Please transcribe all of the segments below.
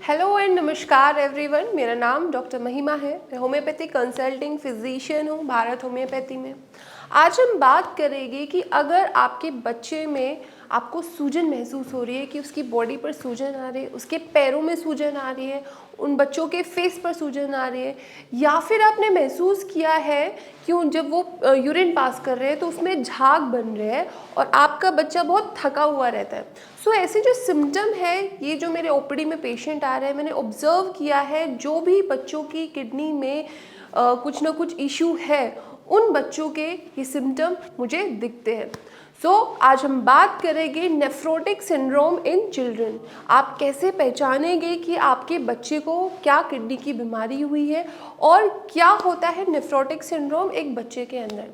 Hello and नमस्कार everyone, मेरा नाम डॉक्टर महिमा है। मैं होम्योपैथी कंसल्टिंग फिजिशियन हूँ भारत होम्योपैथी में। आज हम बात करेंगे कि अगर आपके बच्चे में आपको सूजन महसूस हो रही है, कि उसकी बॉडी पर सूजन आ रही है, उसके पैरों में सूजन आ रही है, उन बच्चों के फेस पर सूजन आ रही है, या फिर आपने महसूस किया है कि जब वो यूरिन पास कर रहे हैं तो उसमें झाग बन रहे हैं और आपका बच्चा बहुत थका हुआ रहता है। सो ऐसे जो सिम्टम है, ये जो मेरे ओपीडी में पेशेंट आ रहे हैं, मैंने ऑब्जर्व किया है जो भी बच्चों की किडनी में कुछ ना कुछ इशू है, उन बच्चों के ये सिम्टम मुझे दिखते हैं। आज हम बात करेंगे नेफ्रोटिक सिंड्रोम इन चिल्ड्रन। आप कैसे पहचानेंगे कि आपके बच्चे को क्या किडनी की बीमारी हुई है और क्या होता है नेफ्रोटिक सिंड्रोम एक बच्चे के अंदर।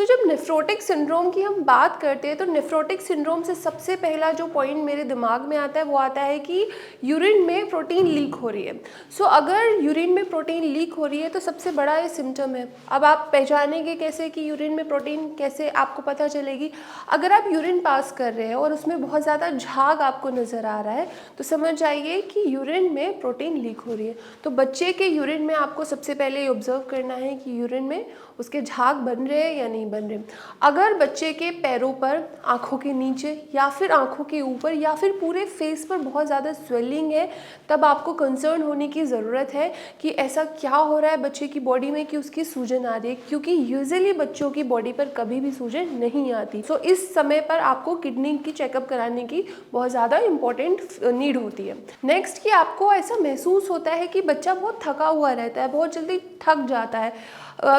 जब नेफ्रोटिक सिंड्रोम की हम बात करते हैं तो नेफ्रोटिक सिंड्रोम से सबसे पहला जो पॉइंट मेरे दिमाग में आता है वो आता है कि यूरिन में प्रोटीन लीक हो रही है। अगर यूरिन में प्रोटीन लीक हो रही है तो सबसे बड़ा ये सिम्टम है। अब आप पहचानेंगे कैसे कि यूरिन में प्रोटीन कैसे आपको पता चलेगी? अगर आप यूरिन पास कर रहे हैं और उसमें बहुत ज़्यादा झाग आपको नज़र आ रहा है तो समझ जाइए कि यूरिन में प्रोटीन लीक हो रही है। तो बच्चे के यूरिन में आपको सबसे पहले ऑब्जर्व करना है कि यूरिन में उसके झाग बन रहे हैं या नहीं बन रहे। अगर बच्चे के पैरों पर, आँखों के नीचे या फिर आँखों के ऊपर या फिर पूरे फेस पर बहुत ज़्यादा स्वेलिंग है, तब आपको कंसर्न होने की ज़रूरत है कि ऐसा क्या हो रहा है बच्चे की बॉडी में कि उसकी सूजन आ रही है, क्योंकि यूजुअली बच्चों की बॉडी पर कभी भी सूजन नहीं आती। इस समय पर आपको किडनी की चेकअप कराने की बहुत ज़्यादा इम्पोर्टेंट नीड होती है। नेक्स्ट कि आपको ऐसा महसूस होता है कि बच्चा बहुत थका हुआ रहता है, बहुत जल्दी थक जाता है,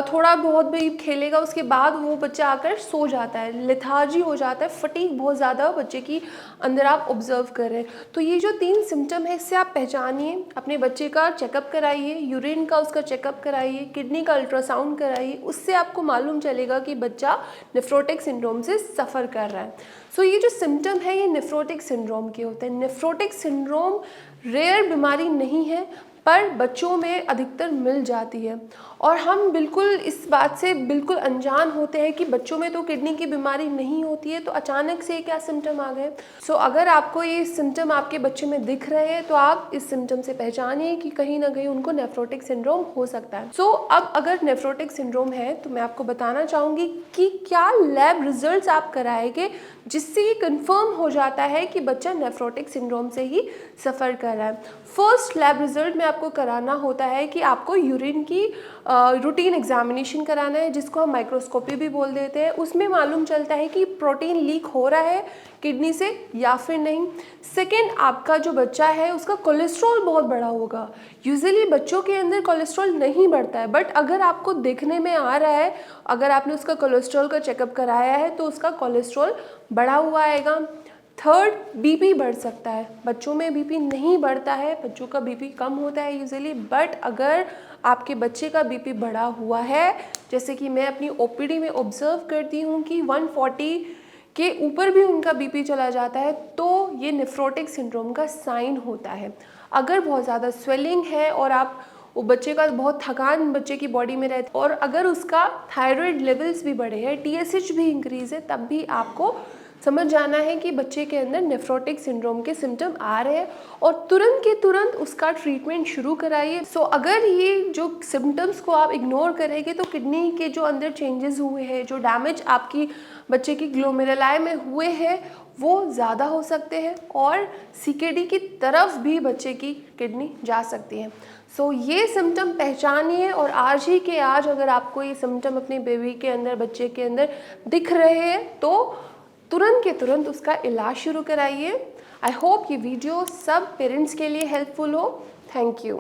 थोड़ा बहुत भी खेलेगा उसके बाद वो बच्चा आकर सो जाता है, लेथार्जी हो जाता है, फटीग बहुत ज़्यादा बच्चे की अंदर आप ऑब्जर्व कर रहे हैं। तो ये जो 3 सिम्टम है इससे आप पहचानिए, अपने बच्चे का चेकअप कराइए, यूरिन का उसका चेकअप कराइए, किडनी का अल्ट्रासाउंड कराइए, उससे आपको मालूम चलेगा कि बच्चा नेफ्रोटिक सिंड्रोम से सफ़र कर रहा है। ये जो सिम्टम है ये नेफ्रोटिक सिंड्रोम के होते हैं। नेफ्रोटिक सिंड्रोम रेयर बीमारी नहीं है, पर बच्चों में अधिकतर मिल जाती है और हम बिल्कुल इस बात से बिल्कुल अनजान होते हैं कि बच्चों में तो किडनी की बीमारी नहीं होती है, तो अचानक से क्या सिम्टम आ गए। अगर आपको ये सिम्टम आपके बच्चे में दिख रहे हैं तो आप इस सिम्टम से पहचानिए कि कहीं ना कहीं उनको नेफ्रोटिक सिंड्रोम हो सकता है। अब अगर नेफ्रोटिक सिंड्रोम है तो मैं आपको बताना चाहूँगी कि क्या लैब रिजल्ट्स आप कराएंगे जिससे ये कंफर्म हो जाता है कि बच्चा नेफ्रोटिक सिंड्रोम से ही सफ़र कर रहा है। फर्स्ट लैब रिजल्ट में आपको कराना होता है कि आपको यूरिन की रूटीन एग्जामिनेशन कराना है, जिसको हम माइक्रोस्कोपी भी बोल देते हैं। उसमें मालूम चलता है कि प्रोटीन लीक हो रहा है किडनी से या फिर नहीं। सेकेंड, आपका जो बच्चा है उसका कोलेस्ट्रॉल बहुत बड़ा होगा। यूजुअली बच्चों के अंदर कोलेस्ट्रॉल नहीं बढ़ता है, बट अगर आपको देखने में आ रहा है, अगर आपने उसका कोलेस्ट्रॉल का चेकअप कराया है तो उसका कोलेस्ट्रॉल बढ़ा हुआ आएगा। थर्ड, बीपी बढ़ सकता है। बच्चों में बीपी नहीं बढ़ता है, बच्चों का बीपी कम होता है यूजुअली, बट अगर आपके बच्चे का बीपी बढ़ा हुआ है, जैसे कि मैं अपनी ओपीडी में ऑब्जर्व करती हूँ कि 140 के ऊपर भी उनका बीपी चला जाता है, तो ये नेफ्रोटिक सिंड्रोम का साइन होता है। अगर बहुत ज़्यादा स्वेलिंग है और आप वो बच्चे का बहुत थकान बच्चे की बॉडी में रहती है और अगर उसका थायराइड लेवल्स भी बढ़े हैं, TSH भी इंक्रीज है, तब भी आपको समझ जाना है कि बच्चे के अंदर नेफ्रोटिक सिंड्रोम के सिम्टम आ रहे हैं और तुरंत के तुरंत उसका ट्रीटमेंट शुरू कराइए। अगर ये जो सिम्टम्स को आप इग्नोर करेंगे तो किडनी के जो अंदर चेंजेस हुए हैं, जो डैमेज आपकी बच्चे की ग्लोमेरुलाई में हुए हैं, वो ज़्यादा हो सकते हैं और CKD की तरफ भी बच्चे की किडनी जा सकती है। ये सिम्टम पहचानिए और आज ही के आज अगर आपको ये सिम्टम अपने बेबी के अंदर, बच्चे के अंदर दिख रहे हैं तो तुरंत के तुरंत उसका इलाज शुरू कराइए। आई होप ये वीडियो सब पेरेंट्स के लिए हेल्पफुल हो। Thank you.